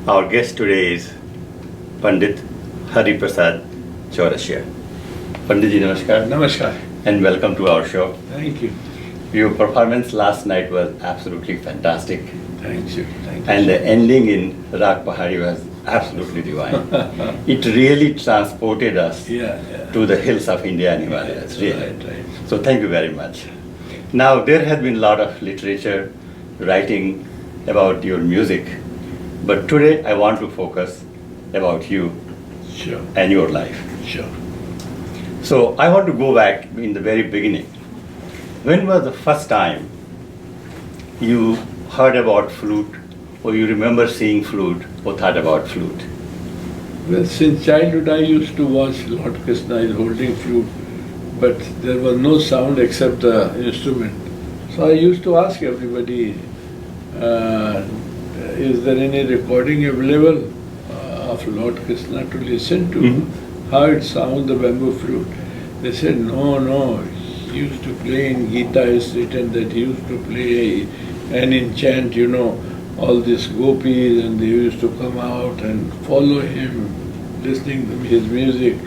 Our guest today is Pandit Hariprasad Chaurasia. Panditji, namaskar. Namaskar. And welcome to our show. Thank you. Your performance last night was absolutely fantastic. Thank you. Thank you. And the ending in Rag Pahari was absolutely divine. It really transported us to the hills of India and Himalayas, really. Right. So thank you very much. Now, there has been a lot of literature writing about your music, but today I want to focus about you Sure. and your life. Sure. So I want to go back in the very beginning. When was the first time you heard about flute, or you remember seeing flute, or thought about flute? Well, since childhood I used to watch Lord Krishna is holding flute, but there was no sound except the instrument. So I used to ask everybody, is there any recording available of Lord Krishna to listen to? How it sounds, the bamboo flute. They said, no, he used to play in Gita, is written that he used to play and in chant, all these gopis, and they used to come out and follow him, listening to his music.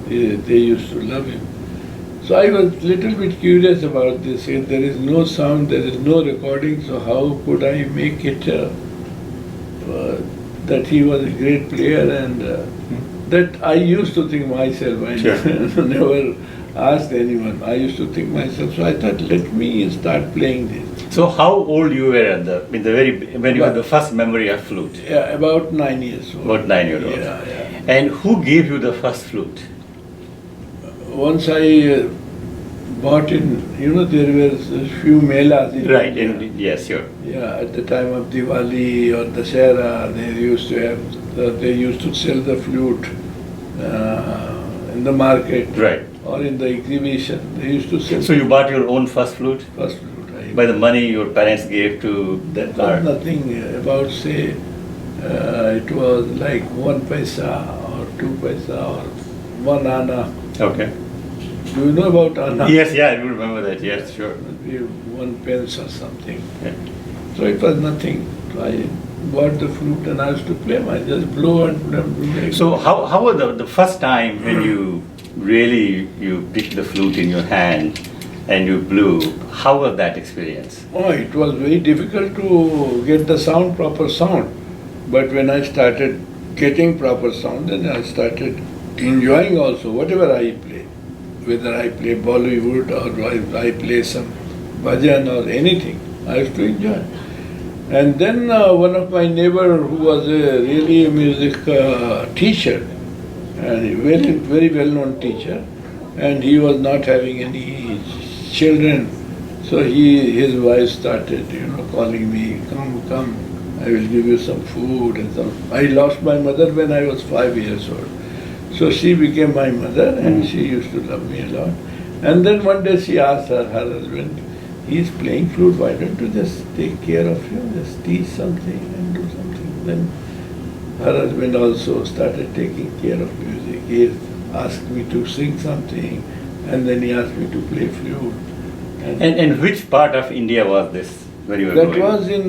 They used to love him. So I was a little bit curious about this. If there is no sound, there is no recording, so how could I make it that he was a great player? And that I used to think myself. I never asked anyone. I used to think myself. So I thought, let me start playing this. So how old you were when you had the first memory of flute? Yeah, about 9 years old. About 9 years old. Yeah. And who gave you the first flute? Once I bought in, there were a few melas in Right, India. yes, sure. Yeah, at the time of Diwali or Dussehra, they used to sell the flute in the market. Right. Or in the exhibition. They used to sell. So you bought your own first flute? First flute. By the money your parents gave to That was nothing about, say, it was like 1 paisa or 2 paisa or 1 anna. Okay. Do you know about anna? Yes, I do remember that, yes, sure. 1 pence or something. Yeah. So it was nothing. So I bought the flute and I used to play. I just blow and play. So how was the first time when you picked the flute in your hand and you blew? How was that experience? Oh, it was very difficult to get the sound, proper sound. But when I started getting proper sound, then I started enjoying also whatever I play. Whether I play Bollywood or I play some bhajan or anything, I used to enjoy. And then one of my neighbor who was really a music teacher, and a very well-known teacher, and he was not having any children, so his wife started, calling me, come, I will give you some food and some. I lost my mother when I was 5 years old. So she became my mother and she used to love me a lot. And then one day she asked her husband, he's playing flute, why don't you just take care of him, just teach something and do something. Then her husband also started taking care of music. He asked me to sing something and then he asked me to play flute. And which part of India was this when you were That going? was in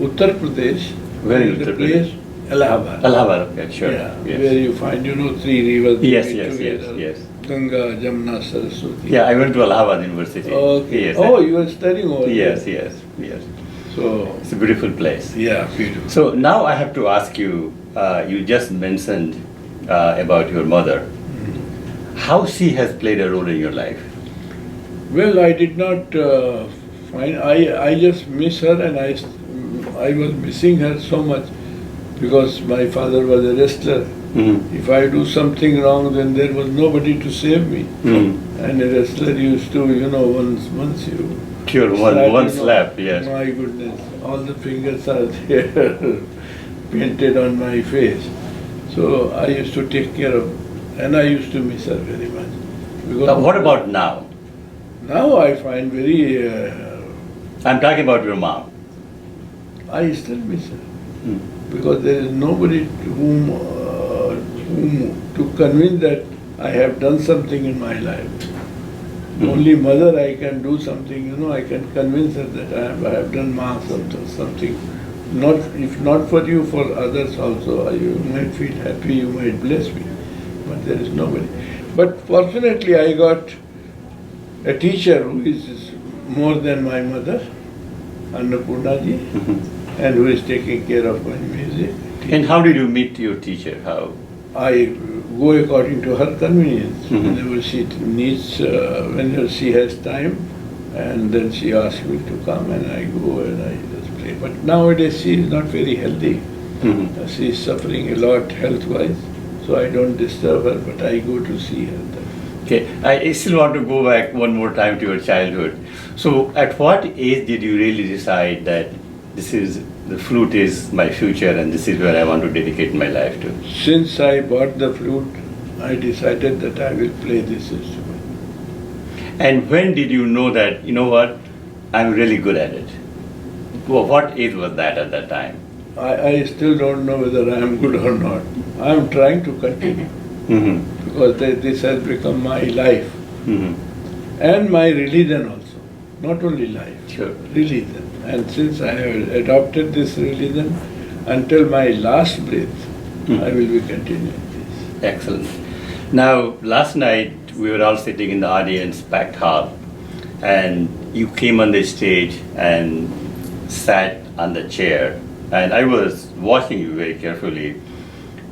Uttar Pradesh. Where in the Uttar place? Pradesh? Allahabad. Allahabad, okay, sure. Yeah, Yes. where you find, 3 rivers Yes, together. yes. Ganga, Jamuna, Saraswati. Yeah, I went to Allahabad University. Okay. Yes, You were studying over there? Yes. So, It's a beautiful place. yeah, beautiful. So now I have to ask you, you just mentioned about your mother. How she has played a role in your life? Well, I did not find, I just miss her and I was missing her so much because my father was a wrestler. If I do something wrong, then there was nobody to save me. And a wrestler used to, once you... Sure, one slap, yes. My goodness, all the fingers are there, painted on my face. So I used to take care of, and I used to miss her very much. Because What about now? now I find very... I'm talking about your mom. I still miss her. Because there is nobody to whom to convince that I have done something in my life. Only mother I can do something, I can convince her that I have done something Not if not for you, for others also. You might feel happy, you might bless me, but there is nobody. But fortunately, I got a teacher who is more than my mother, Annapurna ji, and who is taking care of my music. And how did you meet your teacher? How? I go according to her convenience. Whenever she needs, whenever she has time, and then she asks me to come, and I go and I just play. But nowadays she is not very healthy. She is suffering a lot health-wise, so I don't disturb her, but I go to see her. Okay, I still want to go back one more time to your childhood. So, at what age did you really decide that the flute is my future and this is where I want to dedicate my life to? Since I bought the flute, I decided that I will play this instrument. And when did you know that, you know what, I'm really good at it? What age was that at that time? I still don't know whether I am good or not. I am trying to continue. Because this has become my life. And my religion also. Not only life, sure. Religion. And since I have adopted this religion, until my last breath, I will be continuing this. Excellent. Now, last night we were all sitting in the audience, packed hall, and you came on the stage and sat on the chair. And I was watching you very carefully.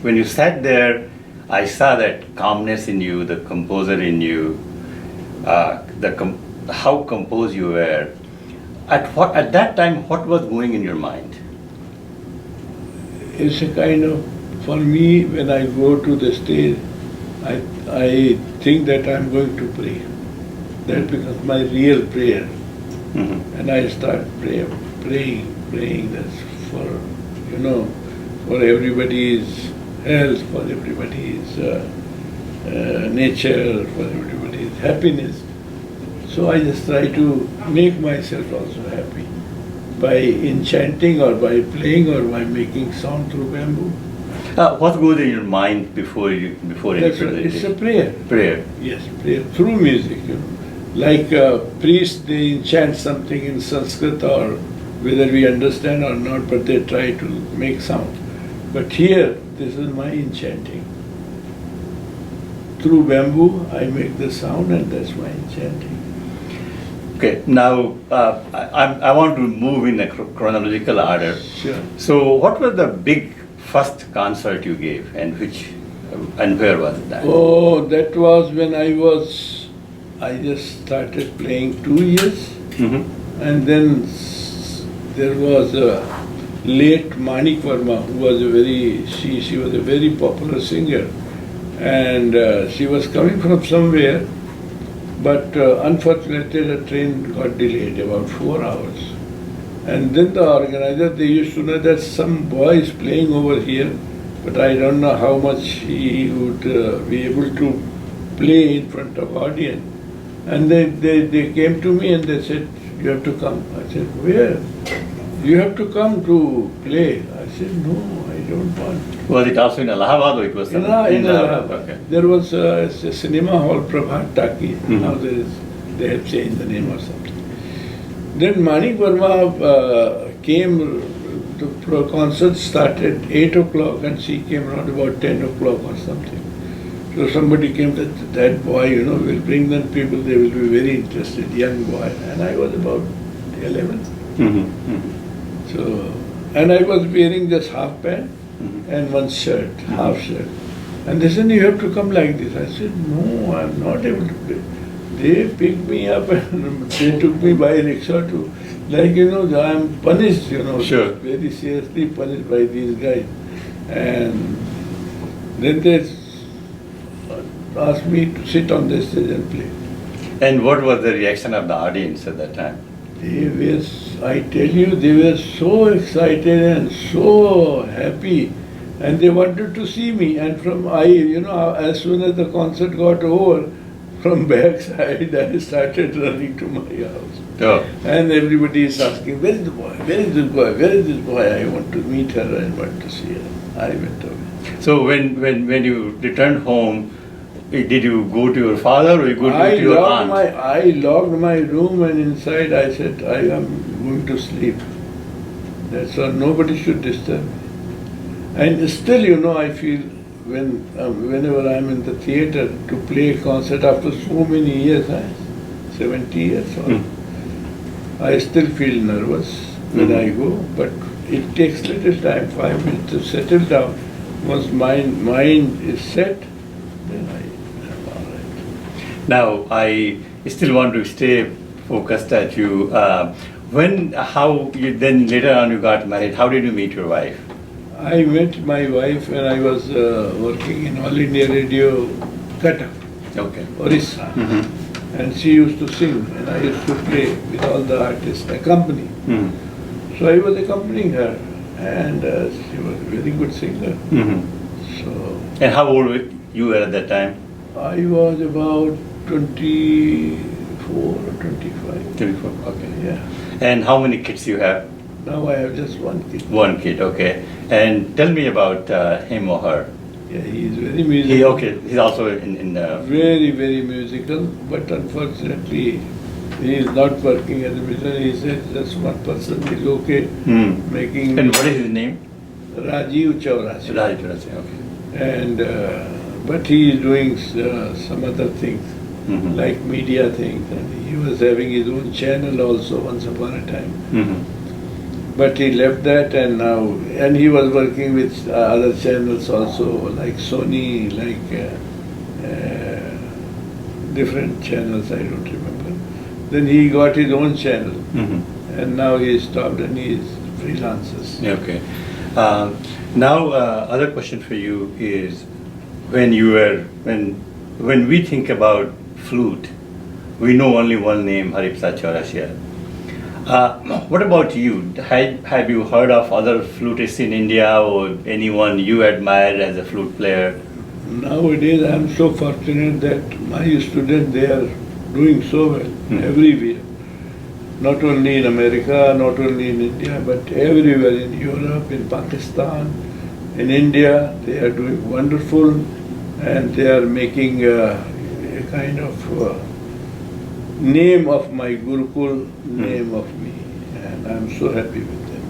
When you sat there, I saw that calmness in you, the composer in you, how composed you were. At that time, what was going in your mind? It's a kind of, for me, when I go to the stage, I think that I'm going to pray. That becomes my real prayer. And I start praying. That's for, for everybody's health, for everybody's nature, for everybody's happiness. So I just try to make myself also happy by enchanting or by playing or by making sound through bamboo. What goes in your mind before any presentation? It's a prayer. Prayer. Yes, prayer through music. Like priests, they enchant something in Sanskrit or whether we understand or not, but they try to make sound. But here, this is my enchanting. Through bamboo, I make the sound, and that's my enchanting. Okay, now I want to move in a chronological order. Sure. So, what was the big first concert you gave, and where was that? Oh, that was when I just started playing 2 years, and then there was a late Manik Verma, who was she was a very popular singer, and she was coming from somewhere, but unfortunately the train got delayed about 4 hours. And then the organizer, they used to know that some boy is playing over here, but I don't know how much he would be able to play in front of audience. And they came to me and they said, you have to come. I said, where? You have to come to play. I said, no, I don't want. Was it also in Allahabad or it was in Allahabad? Okay. There was a cinema hall, Prabhat Taki. Now they have changed the name or something. Then Manik Verma came, the concert started 8 o'clock and she came around about 10 o'clock or something. So somebody came that boy, will bring them people, they will be very interested, young boy. And I was about 11. So, and I was wearing just half pant and one shirt, half shirt. And they said, you have to come like this. I said, no, I'm not able to play. They picked me up and they took me by rickshaw to, I'm punished, Sure. Very seriously punished by these guys. And then they asked me to sit on the stage and play. And what was the reaction of the audience at that time? They were, I tell you, they were so excited and so happy. And they wanted to see me. And as soon as the concert got over, from backside, I started running to my house. Oh. And everybody is asking, where is the boy? Where is this boy? Where is this boy? I want to meet her, I want to see her. I went away. So when you returned home, did you go to your father or you go to your aunt? I locked my room and inside I said, I am going to sleep. That's all. Nobody should disturb me. And still, I feel whenever I'm in the theater to play a concert after so many years, 70 years or I still feel nervous when I go, but it takes little time, 5 minutes to settle down. Once mind is set, then I'm all right. Now, I still want to stay focused at you. How you then later on you got married? How did you meet your wife? I met my wife when I was working in All India Radio, Cuttack, Okay. Orissa. And she used to sing, and I used to play with all the artists, accompany. So I was accompanying her, and she was a very good singer. So. And how old you were at that time? I was about 24 or 25. 24. Okay. Yeah. And how many kids you have? Now I have just one kid. One kid. Okay. And tell me about him or her. Yeah, he is very musical. He's also in Very, very musical, but unfortunately, he is not working as a musician. He said just one person is okay making. And what is his name? Rajiv Chaurasia. Rajiv Chaurasia, okay. And but he is doing some other things, like media things, and he was having his own channel also once upon a time. But he left that, and he was working with other channels also, like Sony, like different channels, I don't remember. Then he got his own channel, and now he stopped and he is freelancers. Okay. Now, other question for you is, when we think about flute, we know only one name, Hariprasad Chaurasia. What about you? Have you heard of other flutists in India or anyone you admire as a flute player? Nowadays, I am so fortunate that my students, they are doing so well everywhere. Not only in America, not only in India, but everywhere in Europe, in Pakistan, in India, they are doing wonderful, and they are making a kind of name of my Gurukul, name of me, and I'm so happy with them.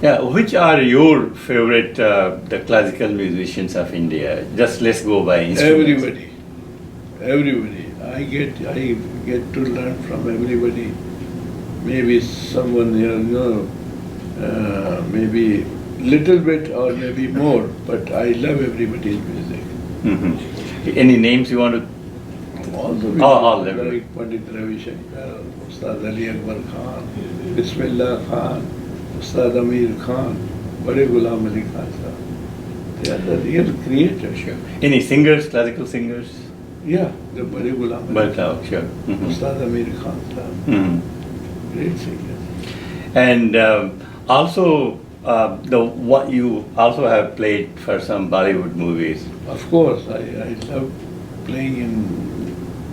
Yeah, which are your favorite the classical musicians of India? Just let's go by instruments. Everybody. I get to learn from everybody. Maybe someone maybe little bit or maybe more, but I love everybody's music. Any names you want to? All like Pandit Ravi Shankar, Ustad Ali Akbar Khan, Bismillah Khan, Ustad Amir Khan, Bade Ghulam Ali Khan sahab. They are the real creators. Sure. Any singers, classical singers? Yeah, the Bade Ghulam Ali Khan. Sure. Ustad Amir Khan sahab. Great singers. And also, what you also have played for some Bollywood movies. Of course, I love playing in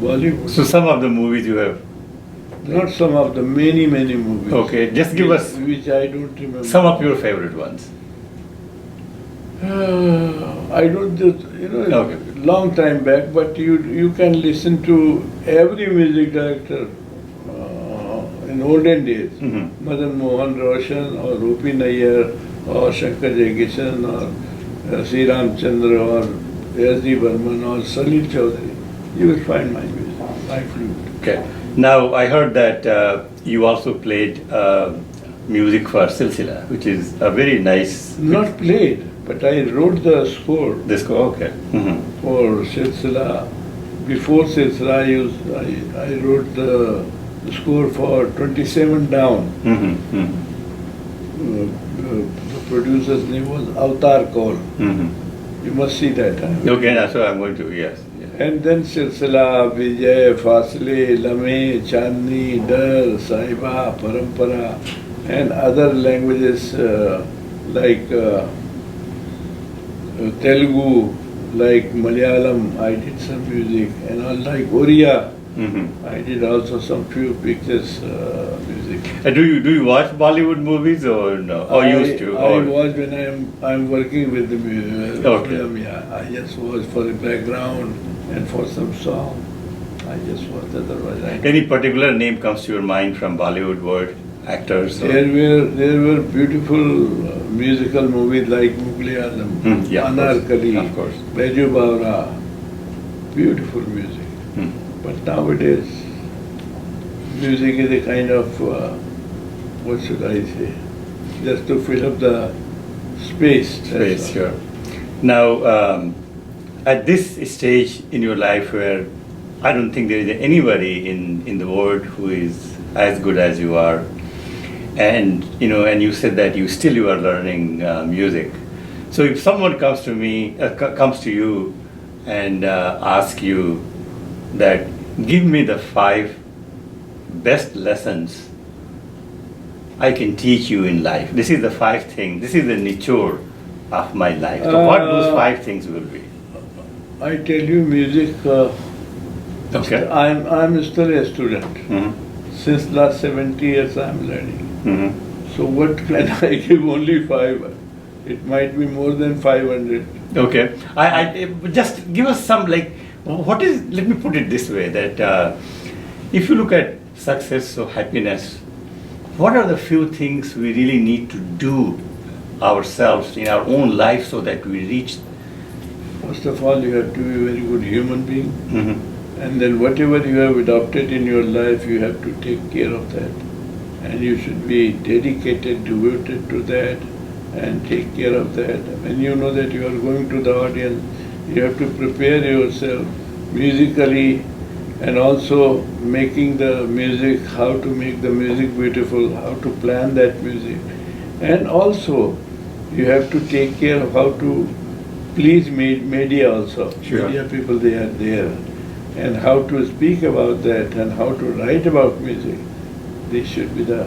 Bollywood. So some of the movies you have. Not some of the many movies. Okay, just give us which I don't remember. some of your favorite ones. I don't just, Okay. long time back, but you can listen to every music director in olden days. Madan Mohan Roshan or Rupi Nayyar or Shankar Jayakishan or Sri Ramchandra or S.D. Burman or Salil Chaudhary. You will find my music, my flute. Okay. Now I heard that you also played music for Silsila, which is a very nice. Not played, but I wrote the score. The score, okay. For Silsila. Before Silsila, I wrote the score for 27 Down. The producer's name was Avatar Kaul. You must see that. Okay, that's what I'm going to, yes. And then Silsila, Vijay, Fasle, Lame, Chandni, Dar, Saiba, Parampara, and other languages like Telugu, like Malayalam, I did some music, and like Oriya, I did also some few pictures music. Do you watch Bollywood movies or no? Or used to? I watch when I'm working with the film. Yeah, I just watch for the background and for some song. I just watch. Otherwise, Any particular name comes to your mind from Bollywood world? actors? There were beautiful musical movies like Mughal-e-Azam, Yeah, Anarkali, of course. Baiju Bawra, beautiful music. But nowadays, music is a kind of, what should I say, just to fill up the space. Space, sure. Now, at this stage in your life where I don't think there is anybody in the world who is as good as you are, and you said that you are learning music. So if someone comes to you and asks you that, give me the 5 best lessons I can teach you in life. This is the 5 things. This is the nichor of my life. So what those 5 things will be? I tell you, music. Okay. I'm still a student. Since last 70 years, I'm learning. So what can I give? Only 5. It might be more than 500. Okay. I just give us some, like, what is? Let me put it this way: that if you look at success or happiness, what are the few things we really need to do ourselves in our own life so that we reach? First of all, you have to be a very good human being. And then whatever you have adopted in your life, you have to take care of that. And you should be dedicated, devoted to that, and take care of that. When you know that you are going to the audience, you have to prepare yourself musically, and also making the music, how to make the music beautiful, how to plan that music. And also, you have to take care of how to please media also. Sure. Media people, they are there. And how to speak about that and how to write about music. This should be the...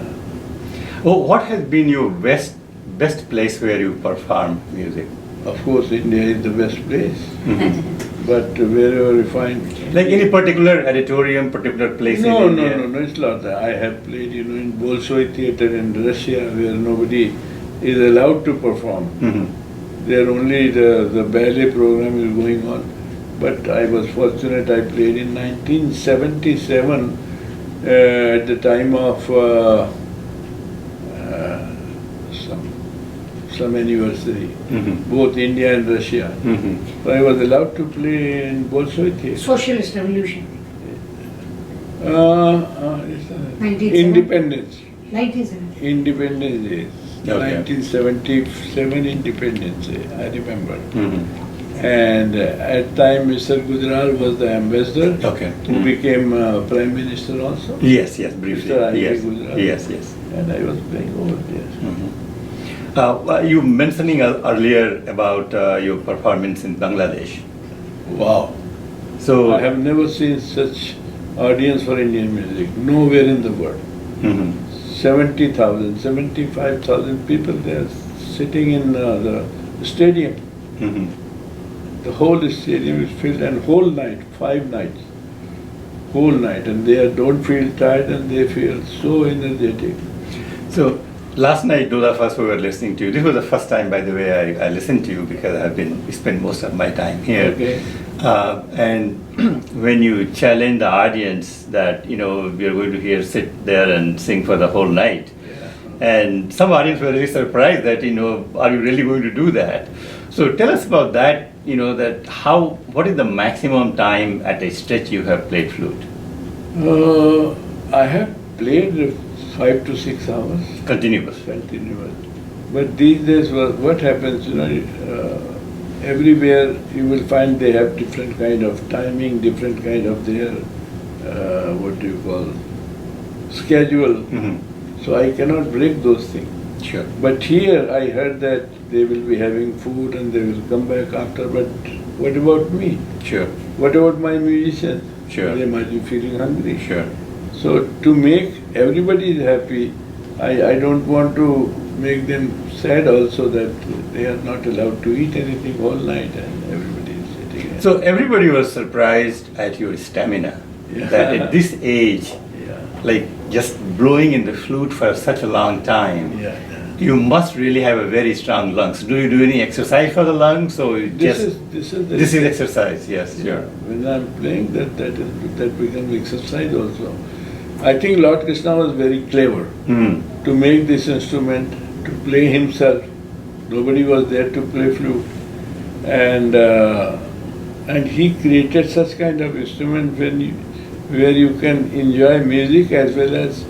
Oh, what has been your best place where you perform music? Of course, India is the best place. But wherever you find... Like any particular auditorium, particular place in India? No, it's not that. I have played, in Bolshoi theater in Russia where nobody is allowed to perform. There only the ballet program is going on. But I was fortunate, I played in 1977 at the time of some anniversary, both India and Russia. So I was allowed to play in Bolshoi theater. Socialist Revolution. Independence. 1970. Independence Day. Okay. 1977 Independence Day, I remember. And at time Mr. Gujral was the ambassador, who became Prime Minister also. Yes, briefly. Mr. Yes. Gujral. Yes. And I was playing over there. You mentioning earlier about your performance in Bangladesh. Wow. So I have never seen such audience for Indian music, nowhere in the world. 70,000, 75,000 people there sitting in the stadium. The whole stadium is filled, and whole night, 5 nights, whole night, and they don't feel tired and they feel so energetic. So last night, those of us who were listening to you, this was the first time, by the way, I listened to you because I spent most of my time here. Okay. And when you challenge the audience that, we are going to sit there and sing for the whole night. And some audience were really surprised that, are you really going to do that? So tell us about that, what is the maximum time at a stretch you have played flute? I have played 5 to 6 hours. Continuous. But these days, what happens, everywhere you will find they have different kind of timing, different kind of their, schedule. So I cannot break those things. Sure. But here I heard that they will be having food and they will come back after, but what about me? Sure. What about my musicians? Sure. They might be feeling hungry. Sure. So to make everybody happy, I don't want to make them sad also that they are not allowed to eat anything all night and everybody is sitting. So everybody was surprised at your stamina. Yeah. That at this age, like just blowing in the flute for such a long time, you must really have a very strong lungs. Do you do any exercise for the lungs, or This is exercise? Yes, sure. When I'm playing, that becomes exercise also. I think Lord Krishna was very clever. to make this instrument, to play himself. Nobody was there to play flute. And he created such kind of instrument where you can enjoy music as well as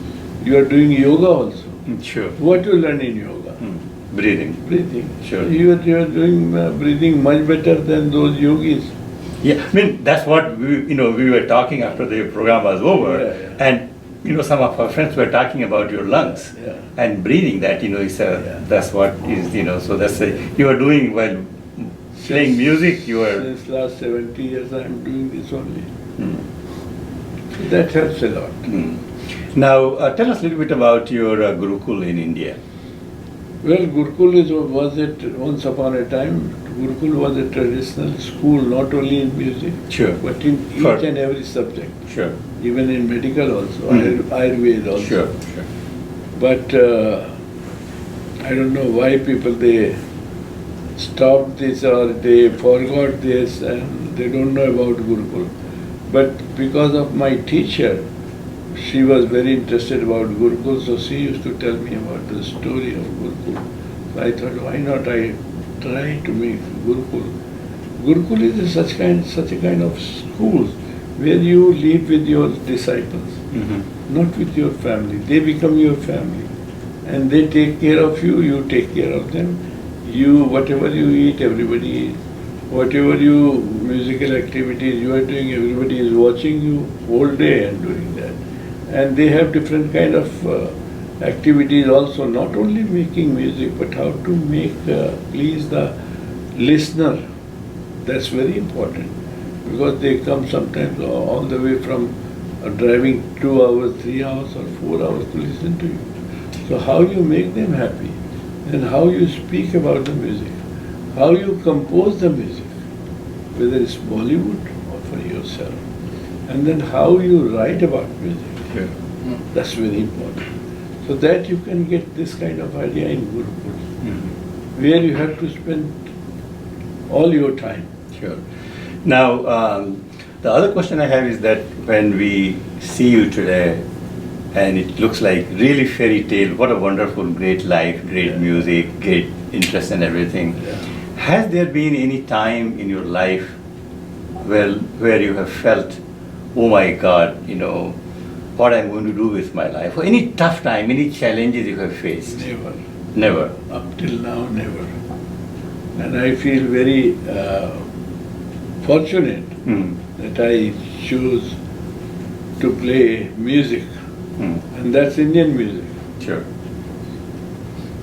you are doing yoga also. Sure. What you learn in yoga? Breathing. Breathing. Sure. You are doing breathing much better than those yogis. Yeah, I mean, that's what we were talking after the program was over. Yeah. And, some of our friends were talking about your lungs Yeah. and breathing that, that's what is, so that's you are doing while playing music, you are... Since last 70 years I am doing this only. So that helps a lot. Now, tell us a little bit about your Gurukul in India. Well, Gurukul was it once upon a time. Gurukul was a traditional school, not only in music, Sure. but in each and every subject. Sure. Even in medical also, Ayurveda also. Sure. But I don't know why people they stopped this or they forgot this and they don't know about Gurukul. But because of my teacher, she was very interested about Gurukul, so she used to tell me about the story of Gurukul. So I thought, why not I try to make Gurukul? Gurukul is such a kind of school where you live with your disciples, not with your family. They become your family and they take care of you, you take care of them. Whatever you eat, everybody eats. Whatever musical activities you are doing, everybody is watching you all day and doing that. And they have different kind of activities also, not only making music, but how to make please the listener. That's very important because they come sometimes all the way from driving 2 hours, 3 hours or 4 hours to listen to you. So how you make them happy and how you speak about the music, how you compose the music, whether it's Bollywood or for yourself, and then how you write about music. Sure. That's very important. So that you can get this kind of idea in Gurukul, where you have to spend all your time. Sure. Now, the other question I have is that when we see you today, and it looks like really fairy tale, what a wonderful, great life, great music, great interest and everything. Yeah. Has there been any time in your life where you have felt, oh my God, what I'm going to do with my life? Or any tough time, any challenges you have faced? Never. Never. Up till now, never. And I feel very fortunate that I choose to play music. And that's Indian music. Sure.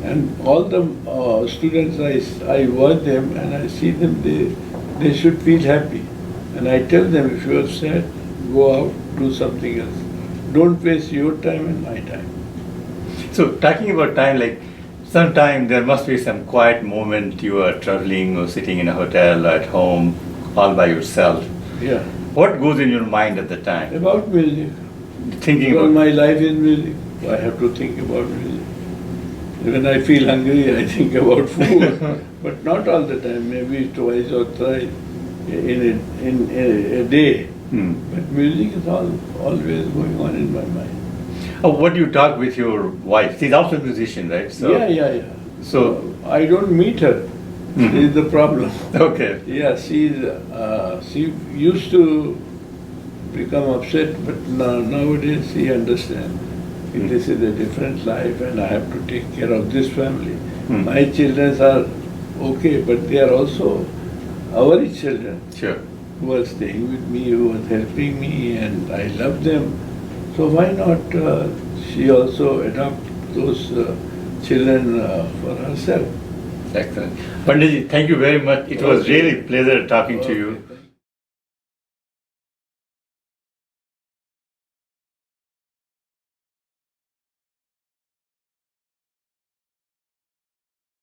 And all the students, I watch them and I see them, they should feel happy. And I tell them, if you are sad, go out, do something else. Don't waste your time and my time. So talking about time, like sometime there must be some quiet moment you are traveling or sitting in a hotel or at home all by yourself. Yeah. What goes in your mind at the time? About music. Thinking Because about... my life is music. I have to think about music. When I feel hungry, I think about food. But not all the time, maybe twice or thrice in a day. But music is always going on in my mind. What do you talk with your wife? She's also a musician, right? So, Yeah. So I don't meet her. This is the problem. Okay. Yeah, she used to become upset, but nowadays she understands. This is a different life and I have to take care of this family. My children are okay, but they are also our children. Sure. Who are staying with me, who are helping me, and I love them. So why not she also adopt those children for herself? Excellent. Panditji, thank you very much. It was really a pleasure talking to you.